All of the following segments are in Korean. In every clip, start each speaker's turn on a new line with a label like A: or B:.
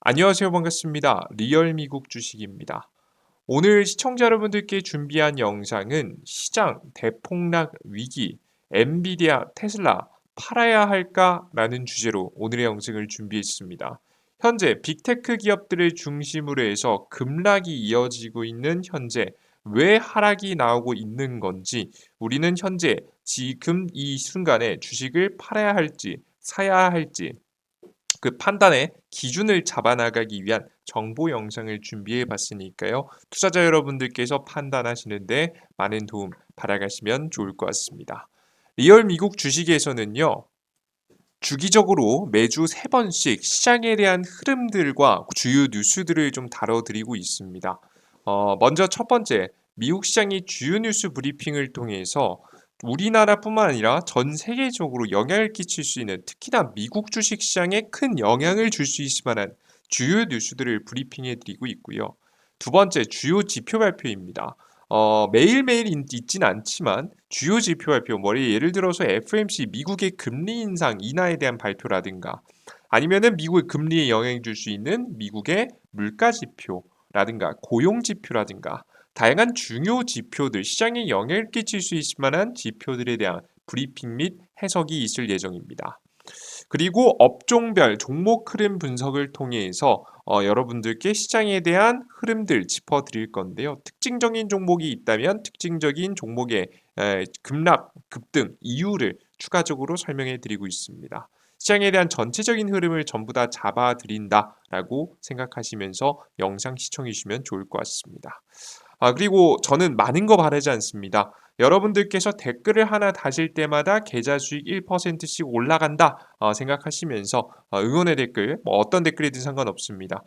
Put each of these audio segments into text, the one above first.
A: 안녕하세요. 반갑습니다. 리얼 미국 주식입니다. 오늘 시청자 여러분들께 준비한 영상은 시장 대폭락 위기, 엔비디아, 테슬라 팔아야 할까라는 주제로 오늘의 영상을 준비했습니다. 현재 빅테크 기업들을 중심으로 해서 급락이 이어지고 있는 현재 왜 하락이 나오고 있는 건지, 우리는 현재 지금 이 순간에 주식을 팔아야 할지 사야 할지 그 판단의 기준을 잡아나가기 위한 정보 영상을 준비해 봤으니까요. 투자자 여러분들께서 판단하시는데 많은 도움 받아가시면 좋을 것 같습니다. 리얼 미국 주식에서는요, 주기적으로 매주 3번씩 시장에 대한 흐름들과 주요 뉴스들을 좀 다뤄드리고 있습니다. 먼저 첫 번째, 미국 시장의 주요 뉴스 브리핑을 통해서 우리나라뿐만 아니라 전 세계적으로 영향을 끼칠 수 있는, 특히나 미국 주식 시장에 큰 영향을 줄 수 있을 만한 주요 뉴스들을 브리핑해 드리고 있고요. 두 번째, 주요 지표 발표입니다. 매일매일 있진 않지만 주요 지표 발표, 예를 들어서 FOMC 미국의 금리 인상 인하에 대한 발표라든가, 아니면은 미국의 금리에 영향을 줄 수 있는 미국의 물가 지표라든가 고용 지표라든가 다양한 중요 지표들, 시장에 영향을 끼칠 수 있을 만한 지표들에 대한 브리핑 및 해석이 있을 예정입니다. 그리고 업종별 종목 흐름 분석을 통해서 여러분들께 시장에 대한 흐름들 짚어드릴 건데요. 특징적인 종목이 있다면 특징적인 종목의 급락, 급등 이유를 추가적으로 설명해 드리고 있습니다. 시장에 대한 전체적인 흐름을 전부 다 잡아드린다라고 생각하시면서 영상 시청해 주시면 좋을 것 같습니다. 그리고 저는 많은 거 바라지 않습니다. 여러분들께서 댓글을 하나 다실 때마다 계좌 수익 1%씩 올라간다 생각하시면서 응원의 댓글, 어떤 댓글이든 상관없습니다.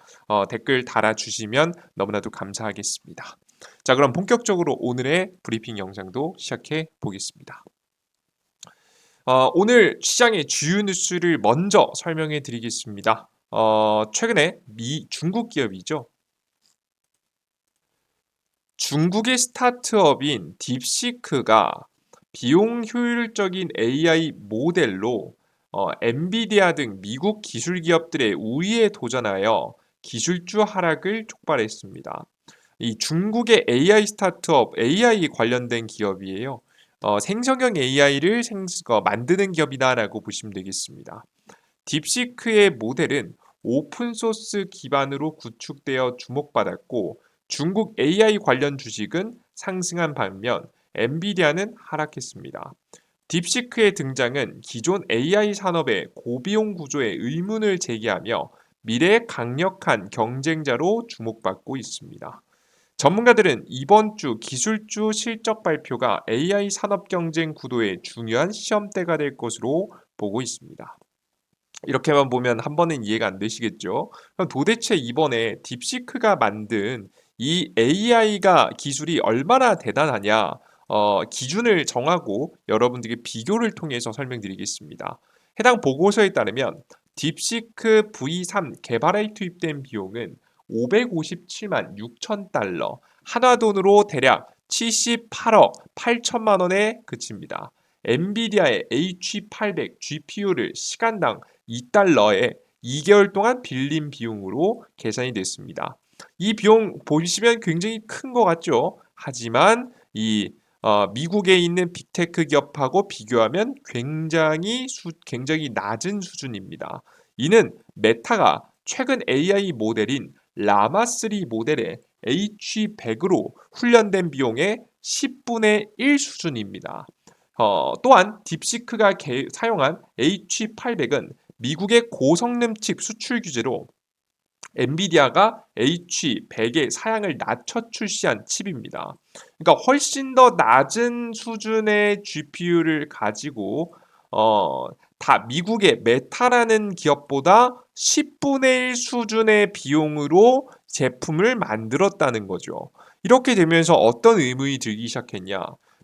A: 댓글 달아주시면 너무나도 감사하겠습니다. 자, 그럼 본격적으로 오늘의 브리핑 영상도 시작해 보겠습니다. 오늘 시장의 주요 뉴스를 먼저 설명해 드리겠습니다. 최근에 중국 기업이죠. 중국의 스타트업인 딥시크가 비용 효율적인 AI 모델로 엔비디아 등 미국 기술 기업들의 우위에 도전하여 기술주 하락을 촉발했습니다. 이 중국의 AI 스타트업, AI 관련된 기업이에요. 생성형 AI를 만드는 기업이다라고 보시면 되겠습니다. 딥시크의 모델은 오픈소스 기반으로 구축되어 주목받았고, 중국 AI 관련 주식은 상승한 반면 엔비디아는 하락했습니다. 딥시크의 등장은 기존 AI 산업의 고비용 구조에 의문을 제기하며 미래의 강력한 경쟁자로 주목받고 있습니다. 전문가들은 이번 주 기술주 실적 발표가 AI 산업 경쟁 구도의 중요한 시험대가 될 것으로 보고 있습니다. 이렇게만 보면 한 번은 이해가 안 되시겠죠? 그럼 도대체 이번에 딥시크가 만든 이 AI가 기술이 얼마나 대단하냐? 기준을 정하고 여러분들에게 비교를 통해서 설명드리겠습니다. 해당 보고서에 따르면 딥시크 V3 개발에 투입된 비용은 557만 6천 달러, 한화 돈으로 대략 78억 8천만 원에 그칩니다. 엔비디아의 H800 GPU를 시간당 2달러에 2개월 동안 빌린 비용으로 계산이 됐습니다. 이 비용 보시면 굉장히 큰 것 같죠? 하지만 미국에 있는 빅테크 기업하고 비교하면 굉장히 낮은 수준입니다. 이는 메타가 최근 AI 모델인 라마3 모델의 H100으로 훈련된 비용의 10분의 1 수준입니다. 또한 딥시크가 사용한 H800은 미국의 고성능 칩 수출 규제로 엔비디아가 H100의 사양을 낮춰 출시한 칩입니다. 그러니까 훨씬 더 낮은 수준의 GPU를 가지고 다 미국의 메타라는 기업보다 10분의 1 수준의 비용으로 제품을 만들었다는 거죠. 이렇게 되면서 어떤 의문이 들기 시작했냐?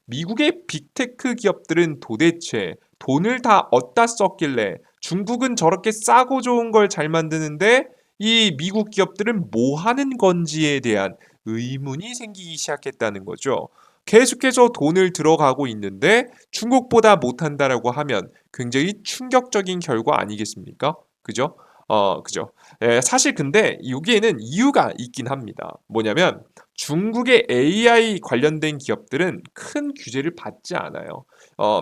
A: 미국의 빅테크 기업들은 도대체 돈을 다 어디다 썼길래 중국은 저렇게 싸고 좋은 걸 잘 만드는데 이 미국 기업들은 뭐 하는 건지에 대한 의문이 생기기 시작했다는 거죠. 계속해서 돈을 들어가고 있는데 중국보다 못한다라고 하면 굉장히 충격적인 결과 아니겠습니까? 그죠? 그죠. 예, 사실 근데 여기에는 이유가 있긴 합니다. 뭐냐면 중국의 AI 관련된 기업들은 큰 규제를 받지 않아요.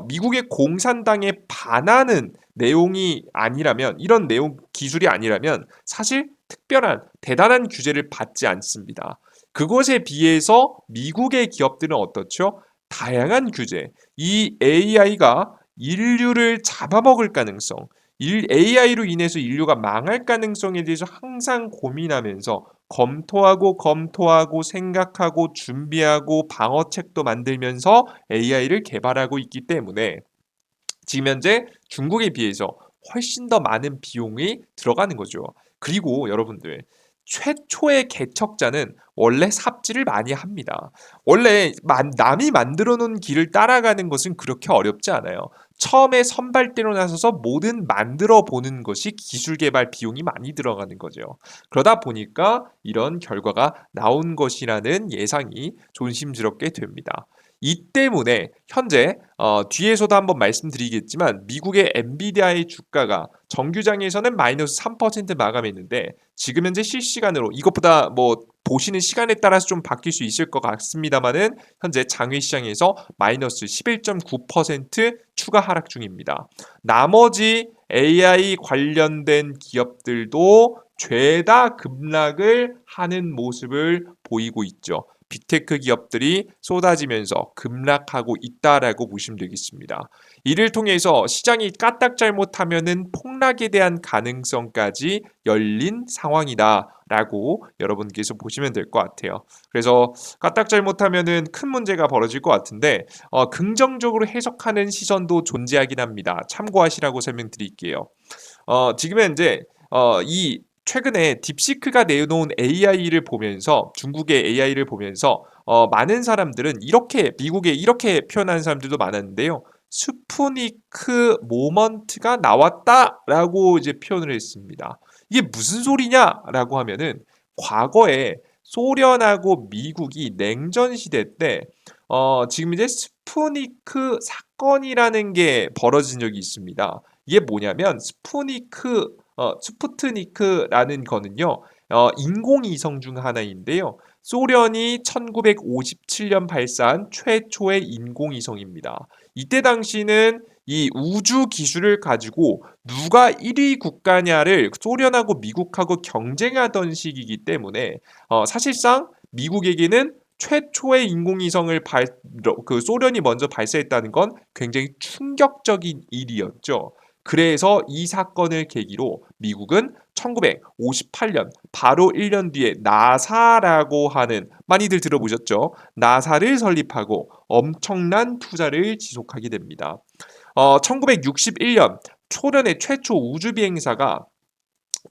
A: 미국의 공산당에 반하는 내용이 아니라면, 이런 내용 기술이 아니라면 사실 특별한 대단한 규제를 받지 않습니다. 그것에 비해서 미국의 기업들은 어떻죠? 다양한 규제. 이 AI가 인류를 잡아먹을 가능성, AI로 인해서 인류가 망할 가능성에 대해서 항상 고민하면서 검토하고 생각하고 준비하고 방어책도 만들면서 AI를 개발하고 있기 때문에 지금 현재 중국에 비해서 훨씬 더 많은 비용이 들어가는 거죠. 그리고 여러분들, 최초의 개척자는 원래 삽질을 많이 합니다. 원래 남이 만들어 놓은 길을 따라가는 것은 그렇게 어렵지 않아요. 처음에 선발대로 나서서 뭐든 만들어 보는 것이 기술 개발 비용이 많이 들어가는 거죠. 그러다 보니까 이런 결과가 나온 것이라는 예상이 조심스럽게 됩니다. 이 때문에 현재 뒤에서도 한번 말씀드리겠지만 미국의 엔비디아의 주가가 정규장에서는 마이너스 3% 마감했는데 지금 현재 실시간으로, 이것보다 뭐 보시는 시간에 따라서 좀 바뀔 수 있을 것 같습니다만은 현재 장외 시장에서 마이너스 11.9% 추가 하락 중입니다. 나머지 AI 관련된 기업들도 죄다 급락을 하는 모습을 보이고 있죠. 빅테크 기업들이 쏟아지면서 급락하고 있다라고 보시면 되겠습니다. 이를 통해서 시장이 까딱 잘못하면은 폭락에 대한 가능성까지 열린 상황이다라고 여러분께서 보시면 될 것 같아요. 그래서 까딱 잘못하면은 큰 문제가 벌어질 것 같은데 긍정적으로 해석하는 시선도 존재하긴 합니다. 참고하시라고 설명드릴게요. 지금 현재 이 최근에 딥시크가 내놓은 AI를 보면서, 중국의 AI를 보면서 많은 사람들은 이렇게, 미국에 이렇게 표현하는 사람들도 많았는데요. 스푸니크 모먼트가 나왔다라고 이제 표현을 했습니다. 이게 무슨 소리냐라고 하면은 과거에 소련하고 미국이 냉전 시대 때 지금 이제 스푸니크 사건이라는 게 벌어진 적이 있습니다. 이게 뭐냐면 스푸트니크라는 거는요, 인공위성 중 하나인데요. 소련이 1957년 발사한 최초의 인공위성입니다. 이때 당시는 이 우주 기술을 가지고 누가 1위 국가냐를 소련하고 미국하고 경쟁하던 시기이기 때문에 사실상 미국에게는 최초의 인공위성을 소련이 먼저 발사했다는 건 굉장히 충격적인 일이었죠. 그래서 이 사건을 계기로 미국은 1958년 바로 1년 뒤에 나사라고 하는, 많이들 들어보셨죠? 나사를 설립하고 엄청난 투자를 지속하게 됩니다. 1961년 소련의 최초 우주 비행사가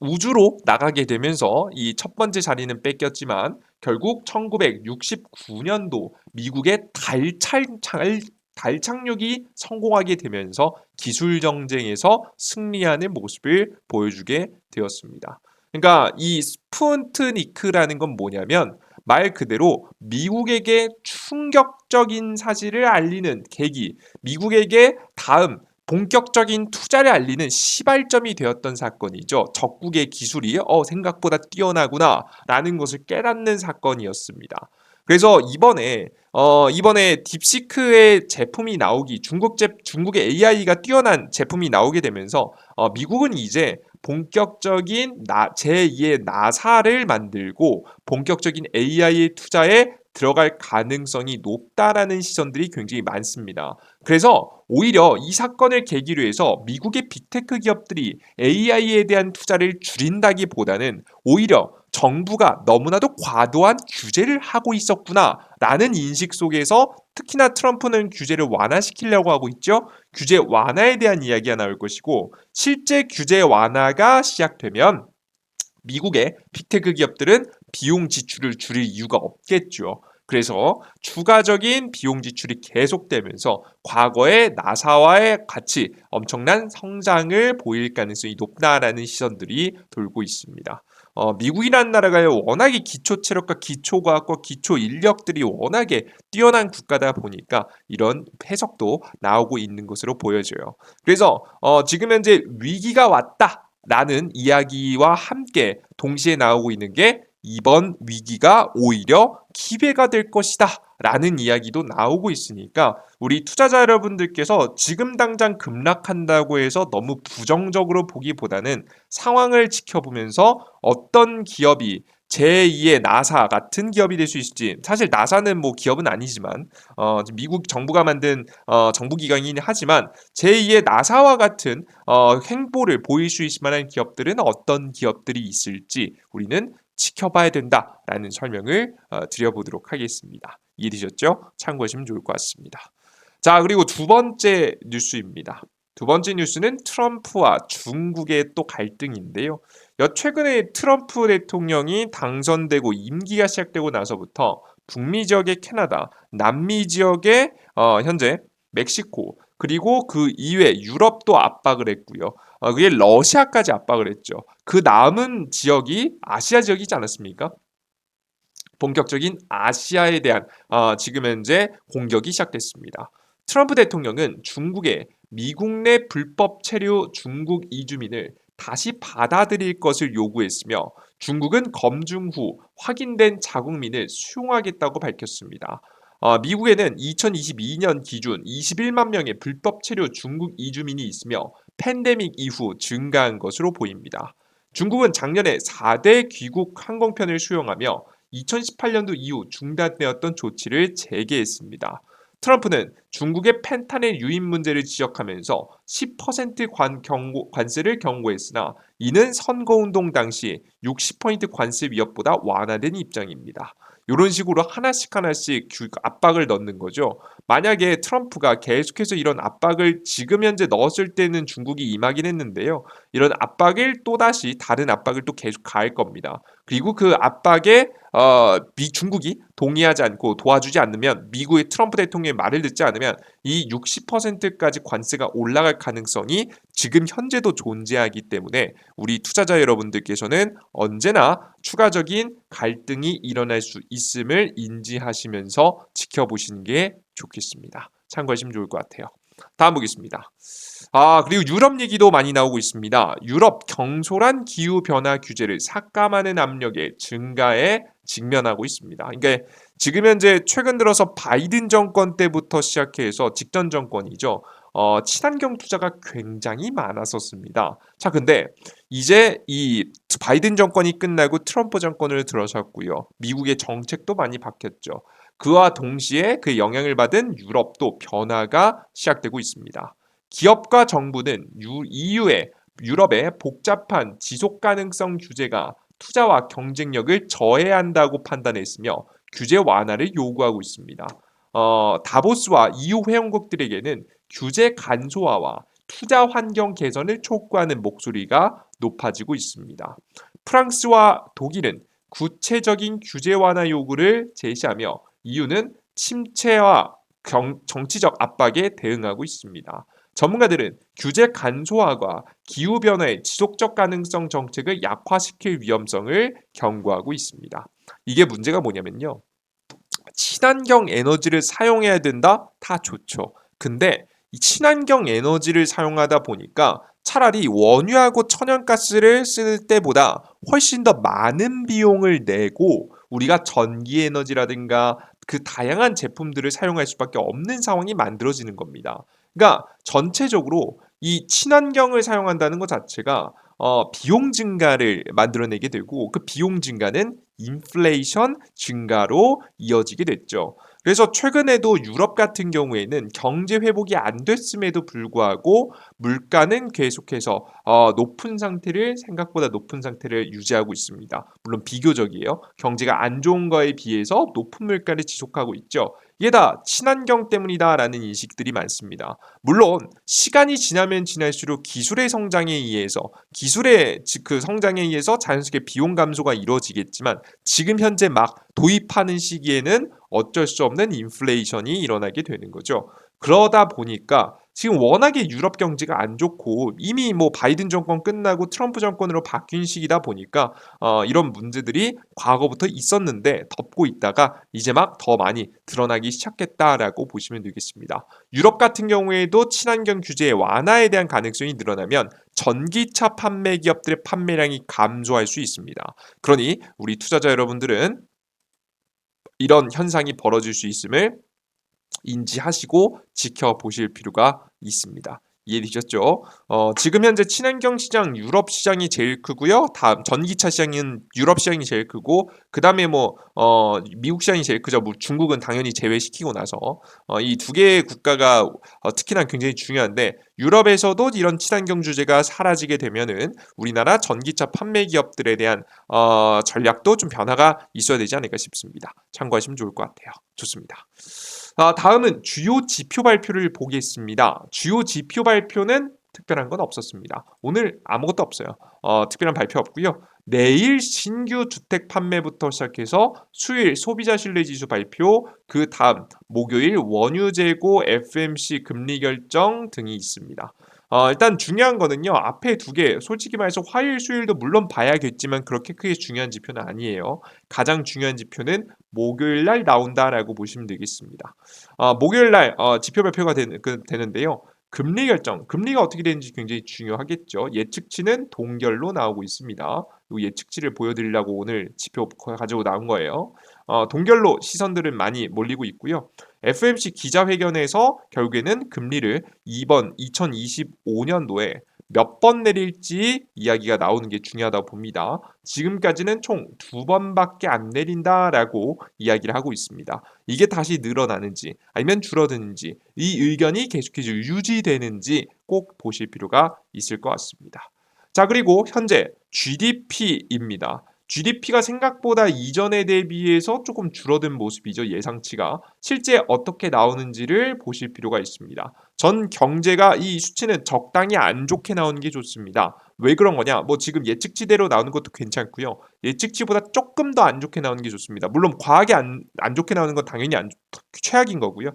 A: 우주로 나가게 되면서 이 첫 번째 자리는 뺏겼지만 결국 1969년도 미국의 달 착륙이 성공하게 되면서 기술 경쟁에서 승리하는 모습을 보여주게 되었습니다. 그러니까 이 스푸트니크라는 건 뭐냐면 말 그대로 미국에게 충격적인 사실을 알리는 계기, 미국에게 다음 본격적인 투자를 알리는 시발점이 되었던 사건이죠. 적국의 기술이 생각보다 뛰어나구나라는 것을 깨닫는 사건이었습니다. 그래서 이번에 딥시크의 제품이 나오기, 중국의 AI가 뛰어난 제품이 나오게 되면서 미국은 이제 본격적인 제2의 나사를 만들고 본격적인 AI의 투자에 들어갈 가능성이 높다라는 시선들이 굉장히 많습니다. 그래서 오히려 이 사건을 계기로 해서 미국의 빅테크 기업들이 AI에 대한 투자를 줄인다기보다는 오히려 정부가 너무나도 과도한 규제를 하고 있었구나라는 인식 속에서 특히나 트럼프는 규제를 완화시키려고 하고 있죠. 규제 완화에 대한 이야기가 나올 것이고, 실제 규제 완화가 시작되면 미국의 빅테크 기업들은 비용 지출을 줄일 이유가 없겠죠. 그래서 추가적인 비용 지출이 계속되면서 과거의 나사와의 같이 엄청난 성장을 보일 가능성이 높다라는 시선들이 돌고 있습니다. 미국이라는 나라가 워낙에 기초 체력과 기초 과학과 기초 인력들이 워낙에 뛰어난 국가다 보니까 이런 해석도 나오고 있는 것으로 보여져요. 그래서 지금 현재 위기가 왔다 라는 이야기와 함께 동시에 나오고 있는 게 이번 위기가 오히려 기회가 될 것이다 라는 이야기도 나오고 있으니까 우리 투자자 여러분들께서 지금 당장 급락한다고 해서 너무 부정적으로 보기보다는 상황을 지켜보면서 어떤 기업이 제2의 나사 같은 기업이 될 수 있을지, 사실 나사는 뭐 기업은 아니지만 미국 정부가 만든 정부기관이긴 하지만 제2의 나사와 같은 행보를 보일 수 있을 만한 기업들은 어떤 기업들이 있을지 우리는 지켜봐야 된다라는 설명을 드려보도록 하겠습니다. 이해되셨죠? 참고하시면 좋을 것 같습니다. 자, 그리고 두 번째 뉴스입니다. 두 번째 뉴스는 트럼프와 중국의 또 갈등인데요. 최근에 트럼프 대통령이 당선되고 임기가 시작되고 나서부터 북미 지역의 캐나다, 남미 지역의 현재 멕시코, 그리고 그 이외 유럽도 압박을 했고요. 그게 러시아까지 압박을 했죠. 그 남은 지역이 아시아 지역이지 않았습니까? 본격적인 아시아에 대한 지금 현재 공격이 시작됐습니다. 트럼프 대통령은 중국의 미국 내 불법 체류 중국 이주민을 다시 받아들일 것을 요구했으며 중국은 검증 후 확인된 자국민을 수용하겠다고 밝혔습니다. 미국에는 2022년 기준 21만 명의 불법 체류 중국 이주민이 있으며 팬데믹 이후 증가한 것으로 보입니다. 중국은 작년에 4대 귀국 항공편을 수용하며 2018년도 이후 중단되었던 조치를 재개했습니다. 트럼프는 중국의 펜타닐 유입 문제를 지적하면서 10% 관세를 경고했으나 이는 선거운동 당시 60% 관세 위협보다 완화된 입장입니다. 이런 식으로 하나씩 압박을 넣는 거죠. 만약에 트럼프가 계속해서 이런 압박을 지금 현재 넣었을 때는 중국이 임하긴 했는데요. 이런 압박을 또다시 다른 압박을 또 계속 가할 겁니다. 그리고 그 압박에 중국이 동의하지 않고 도와주지 않으면 미국의 트럼프 대통령의 말을 듣지 않으면 이 60%까지 관세가 올라갈 가능성이 지금 현재도 존재하기 때문에 우리 투자자 여러분들께서는 언제나 추가적인 갈등이 일어날 수 있음을 인지하시면서 지켜보시는 게 좋겠습니다. 참고하시면 좋을 것 같아요. 다음 보겠습니다. 그리고 유럽 얘기도 많이 나오고 있습니다. 유럽 경솔한 기후변화 규제를 삭감하는 압력의 증가에 직면하고 있습니다. 그러니까 지금 현재 최근 들어서 바이든 정권 때부터 시작해서 직전 정권이죠. 친환경 투자가 굉장히 많았었습니다. 자, 근데 이제 이 바이든 정권이 끝나고 트럼프 정권을 들어섰고요. 미국의 정책도 많이 바뀌었죠. 그와 동시에 그 영향을 받은 유럽도 변화가 시작되고 있습니다. 기업과 정부는 EU의 유럽의 복잡한 지속 가능성 규제가 투자와 경쟁력을 저해한다고 판단했으며 규제 완화를 요구하고 있습니다. 다보스와 EU 회원국들에게는 규제 간소화와 투자 환경 개선을 촉구하는 목소리가 높아지고 있습니다. 프랑스와 독일은 구체적인 규제 완화 요구를 제시하며 EU는 침체와 정치적 압박에 대응하고 있습니다. 전문가들은 규제 간소화가 기후변화의 지속적 가능성 정책을 약화시킬 위험성을 경고하고 있습니다. 이게 문제가 뭐냐면요. 친환경 에너지를 사용해야 된다? 다 좋죠. 근데 이 친환경 에너지를 사용하다 보니까 차라리 원유하고 천연가스를 쓸 때보다 훨씬 더 많은 비용을 내고 우리가 전기 에너지라든가 그 다양한 제품들을 사용할 수밖에 없는 상황이 만들어지는 겁니다. 그러니까 전체적으로 이 친환경을 사용한다는 것 자체가 비용 증가를 만들어내게 되고 그 비용 증가는 인플레이션 증가로 이어지게 됐죠. 그래서 최근에도 유럽 같은 경우에는 경제 회복이 안 됐음에도 불구하고 물가는 계속해서 생각보다 높은 상태를 유지하고 있습니다. 물론 비교적이에요. 경제가 안 좋은 거에 비해서 높은 물가를 지속하고 있죠. 이게 다 친환경 때문이다라는 인식들이 많습니다. 물론 시간이 지나면 지날수록 기술의 성장에 의해서 그 성장에 의해서 자연스럽게 비용 감소가 이루어지겠지만 지금 현재 막 도입하는 시기에는 어쩔 수 없는 인플레이션이 일어나게 되는 거죠. 그러다 보니까 지금 워낙에 유럽 경제가 안 좋고 이미 뭐 바이든 정권 끝나고 트럼프 정권으로 바뀐 시기다 보니까 이런 문제들이 과거부터 있었는데 덮고 있다가 이제 막 더 많이 드러나기 시작했다라고 보시면 되겠습니다. 유럽 같은 경우에도 친환경 규제 완화에 대한 가능성이 늘어나면 전기차 판매 기업들의 판매량이 감소할 수 있습니다. 그러니 우리 투자자 여러분들은 이런 현상이 벌어질 수 있음을 인지하시고 지켜보실 필요가 있습니다. 이해되셨죠? 지금 현재 친환경 시장 유럽 시장이 제일 크고요. 다음 전기차 시장은 유럽 시장이 제일 크고 그 다음에 미국 시장이 제일 크죠. 뭐 중국은 당연히 제외시키고 나서 이 두 개의 국가가 특히나 굉장히 중요한데 유럽에서도 이런 친환경 주제가 사라지게 되면은 우리나라 전기차 판매 기업들에 대한 전략도 좀 변화가 있어야 되지 않을까 싶습니다. 참고하시면 좋을 것 같아요. 좋습니다. 다음은 주요 지표 발표를 보겠습니다. 주요 지표 발표는 특별한 건 없었습니다. 오늘 아무것도 없어요. 특별한 발표 없고요. 내일 신규 주택 판매부터 시작해서 수요일 소비자 신뢰 지수 발표, 그 다음 목요일 원유 재고, FMC 금리 결정 등이 있습니다. 일단 중요한 거는요. 앞에 두 개, 솔직히 말해서 화요일, 수요일도 물론 봐야겠지만 그렇게 크게 중요한 지표는 아니에요. 가장 중요한 지표는 목요일 날 나온다라고 보시면 되겠습니다. 목요일 날 지표 발표가 되는데요. 금리 결정, 금리가 어떻게 되는지 굉장히 중요하겠죠. 예측치는 동결로 나오고 있습니다. 이 예측치를 보여드리려고 오늘 지표 가지고 나온 거예요. 동결로 시선들은 많이 몰리고 있고요. FMC 기자회견에서 결국에는 금리를 이번 2025년도에 몇 번 내릴지 이야기가 나오는 게 중요하다고 봅니다. 지금까지는 총 2번밖에 안 내린다라고 이야기를 하고 있습니다. 이게 다시 늘어나는지 아니면 줄어드는지 이 의견이 계속해서 유지되는지 꼭 보실 필요가 있을 것 같습니다. 자, 그리고 현재 GDP입니다. GDP가 생각보다 이전에 대비해서 조금 줄어든 모습이죠. 예상치가. 실제 어떻게 나오는지를 보실 필요가 있습니다. 전 경제가 이 수치는 적당히 안 좋게 나오는 게 좋습니다. 왜 그런 거냐? 뭐 지금 예측치대로 나오는 것도 괜찮고요. 예측치보다 조금 더 안 좋게 나오는 게 좋습니다. 물론 과하게 안 좋게 나오는 건 당연히 최악인 거고요.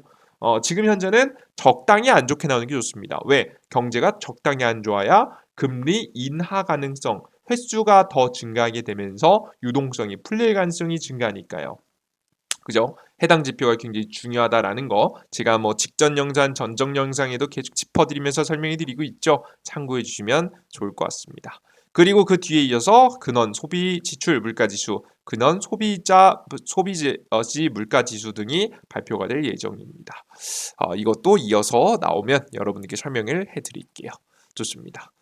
A: 지금 현재는 적당히 안 좋게 나오는 게 좋습니다. 왜? 경제가 적당히 안 좋아야 금리 인하 가능성, 횟수가 더 증가하게 되면서 유동성이 풀릴 가능성이 증가하니까요. 그죠? 해당 지표가 굉장히 중요하다라는 거 제가 뭐 직전 영상, 전정 영상에도 계속 짚어드리면서 설명해 드리고 있죠. 참고해 주시면 좋을 것 같습니다. 그리고 그 뒤에 이어서 근원 소비 지출 물가 지수, 근원 소비지 물가 지수 등이 발표가 될 예정입니다. 이것도 이어서 나오면 여러분들께 설명을 해 드릴게요. 좋습니다.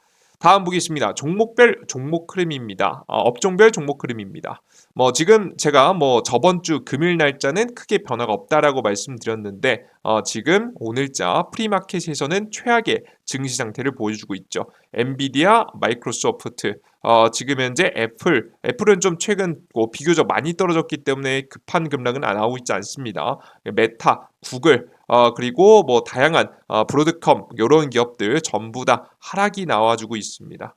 A: 다음 보겠습니다. 종목별 종목 흐름입니다. 업종별 종목 흐름입니다. 지금 제가 저번 주 금요일 날짜는 크게 변화가 없다라고 말씀드렸는데 지금 오늘자 프리마켓에서는 최악의 증시 상태를 보여주고 있죠. 엔비디아, 마이크로소프트, 지금 현재 애플은 좀 최근 비교적 많이 떨어졌기 때문에 급한 급락은 안 나오고 있지 않습니다. 메타, 구글, 그리고 다양한 브로드컴 이런 기업들 전부 다 하락이 나와주고 있습니다.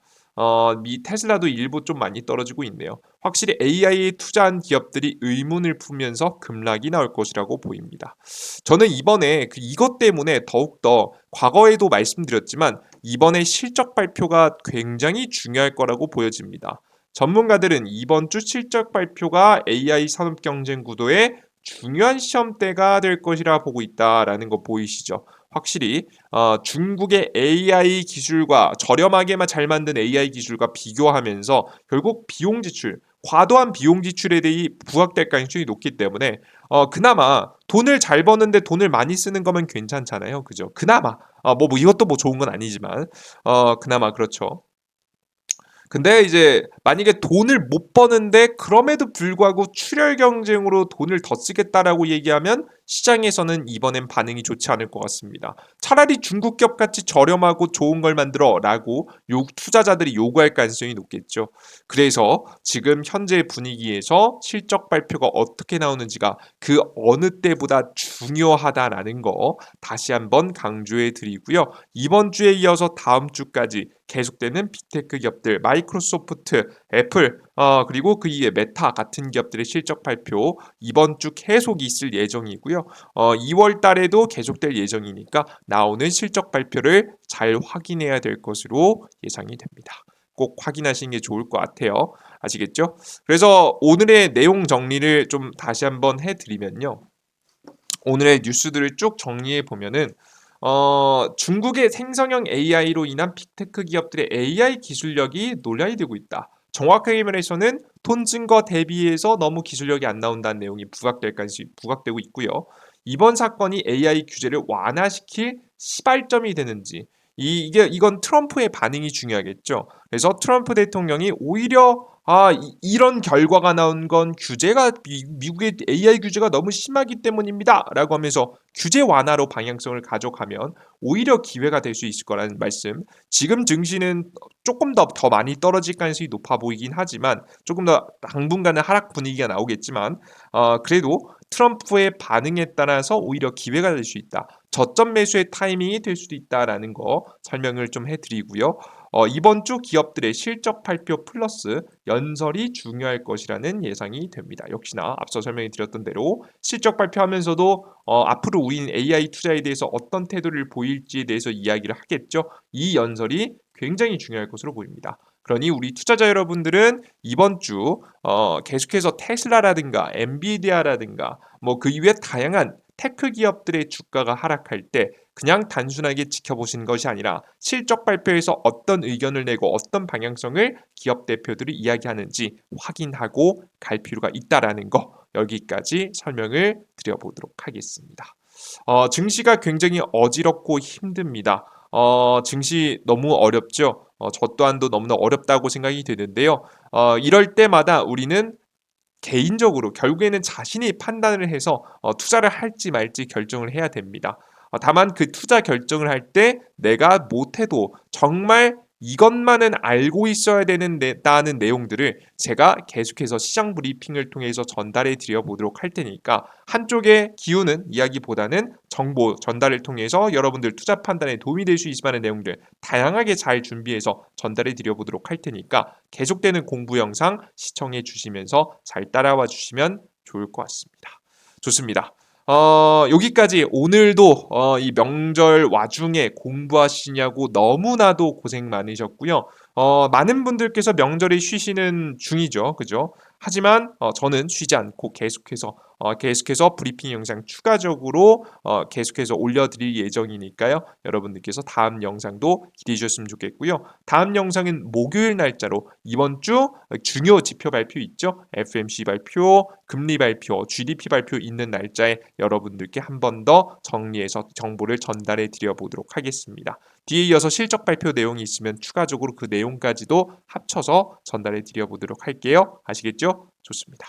A: 미 테슬라도 일부 좀 많이 떨어지고 있네요. 확실히 AI에 투자한 기업들이 의문을 풀면서 급락이 나올 것이라고 보입니다. 저는 이번에 이것 때문에 더욱더 과거에도 말씀드렸지만 이번에 실적 발표가 굉장히 중요할 거라고 보여집니다. 전문가들은 이번 주 실적 발표가 AI 산업 경쟁 구도의 중요한 시험대가 될 것이라 보고 있다라는 거 보이시죠? 확실히 중국의 AI 기술과 저렴하게만 잘 만든 AI 기술과 비교하면서 결국 비용 지출, 과도한 비용 지출에 대해 부각될 가능성이 높기 때문에 그나마 돈을 잘 버는데 돈을 많이 쓰는 거면 괜찮잖아요. 그죠? 그나마 이것도 좋은 건 아니지만 그나마 그렇죠. 근데 이제 만약에 돈을 못 버는데 그럼에도 불구하고 출혈 경쟁으로 돈을 더 쓰겠다라고 얘기하면 시장에서는 이번엔 반응이 좋지 않을 것 같습니다. 차라리 중국 기업 같이 저렴하고 좋은 걸 만들어라고 투자자들이 요구할 가능성이 높겠죠. 그래서 지금 현재 분위기에서 실적 발표가 어떻게 나오는지가 그 어느 때보다 중요하다라는 거 다시 한번 강조해 드리고요. 이번 주에 이어서 다음 주까지 계속되는 빅테크 기업들 마이크로소프트, 애플, 그리고 그 이외 메타 같은 기업들의 실적 발표 이번 주 계속 있을 예정이고요. 2월 달에도 계속될 예정이니까 나오는 실적 발표를 잘 확인해야 될 것으로 예상이 됩니다. 꼭 확인하시는 게 좋을 것 같아요. 아시겠죠? 그래서 오늘의 내용 정리를 좀 다시 한번 해드리면요. 오늘의 뉴스들을 쭉 정리해 보면은 중국의 생성형 AI로 인한 빅테크 기업들의 AI 기술력이 논란이 되고 있다. 정확하게 말해서는 돈 쓴 거 대비해서 너무 기술력이 안 나온다는 내용이 부각되고 있고요. 이번 사건이 AI 규제를 완화시킬 시발점이 되는지 이건 트럼프의 반응이 중요하겠죠. 그래서 트럼프 대통령이 오히려 이런 결과가 나온 건 미국의 AI 규제가 너무 심하기 때문입니다. 라고 하면서 규제 완화로 방향성을 가져가면 오히려 기회가 될 수 있을 거라는 말씀. 지금 증시는 조금 더 많이 떨어질 가능성이 높아 보이긴 하지만 조금 더 당분간은 하락 분위기가 나오겠지만 그래도 트럼프의 반응에 따라서 오히려 기회가 될 수 있다. 저점 매수의 타이밍이 될 수도 있다라는 거 설명을 좀 해드리고요. 이번 주 기업들의 실적 발표 플러스 연설이 중요할 것이라는 예상이 됩니다. 역시나 앞서 설명해 드렸던 대로 실적 발표하면서도 앞으로 우리는 AI 투자에 대해서 어떤 태도를 보일지에 대해서 이야기를 하겠죠. 이 연설이 굉장히 중요할 것으로 보입니다. 그러니 우리 투자자 여러분들은 이번 주 계속해서 테슬라라든가 엔비디아라든가 뭐 그 이외 다양한 테크 기업들의 주가가 하락할 때 그냥 단순하게 지켜보시는 것이 아니라 실적 발표에서 어떤 의견을 내고 어떤 방향성을 기업 대표들이 이야기하는지 확인하고 갈 필요가 있다라는 거 여기까지 설명을 드려보도록 하겠습니다. 증시가 굉장히 어지럽고 힘듭니다. 증시 너무 어렵죠. 저 또한도 너무나 어렵다고 생각이 되는데요. 이럴 때마다 우리는 개인적으로 결국에는 자신이 판단을 해서 투자를 할지 말지 결정을 해야 됩니다. 다만 그 투자 결정을 할 때 내가 못해도 정말 이것만은 알고 있어야 되는다는 내용들을 제가 계속해서 시장 브리핑을 통해서 전달해 드려 보도록 할 테니까 한쪽에 기우는 이야기보다는 정보 전달을 통해서 여러분들 투자 판단에 도움이 될 수 있을 만한 내용들 다양하게 잘 준비해서 전달해 드려 보도록 할 테니까 계속되는 공부 영상 시청해 주시면서 잘 따라와 주시면 좋을 것 같습니다. 좋습니다. 여기까지 오늘도 이 명절 와중에 공부하시냐고 너무나도 고생 많으셨고요. 많은 분들께서 명절에 쉬시는 중이죠. 그죠? 하지만 저는 쉬지 않고 계속해서 브리핑 영상 추가적으로 계속해서 올려드릴 예정이니까요. 여러분들께서 다음 영상도 기대해 주셨으면 좋겠고요. 다음 영상은 목요일 날짜로 이번 주 중요 지표 발표 있죠? FMC 발표, 금리 발표, GDP 발표 있는 날짜에 여러분들께 한 번 더 정리해서 정보를 전달해 드려 보도록 하겠습니다. 뒤에 이어서 실적 발표 내용이 있으면 추가적으로 그 내용까지도 합쳐서 전달해 드려 보도록 할게요. 아시겠죠? 좋습니다.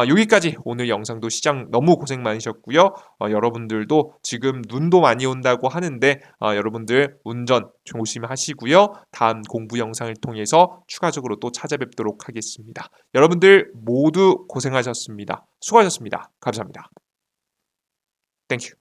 A: 여기까지 오늘 영상도 시장 너무 고생 많으셨고요. 여러분들도 지금 눈도 많이 온다고 하는데 여러분들 운전 조심하시고요. 다음 공부 영상을 통해서 추가적으로 또 찾아뵙도록 하겠습니다. 여러분들 모두 고생하셨습니다. 수고하셨습니다. 감사합니다. 땡큐.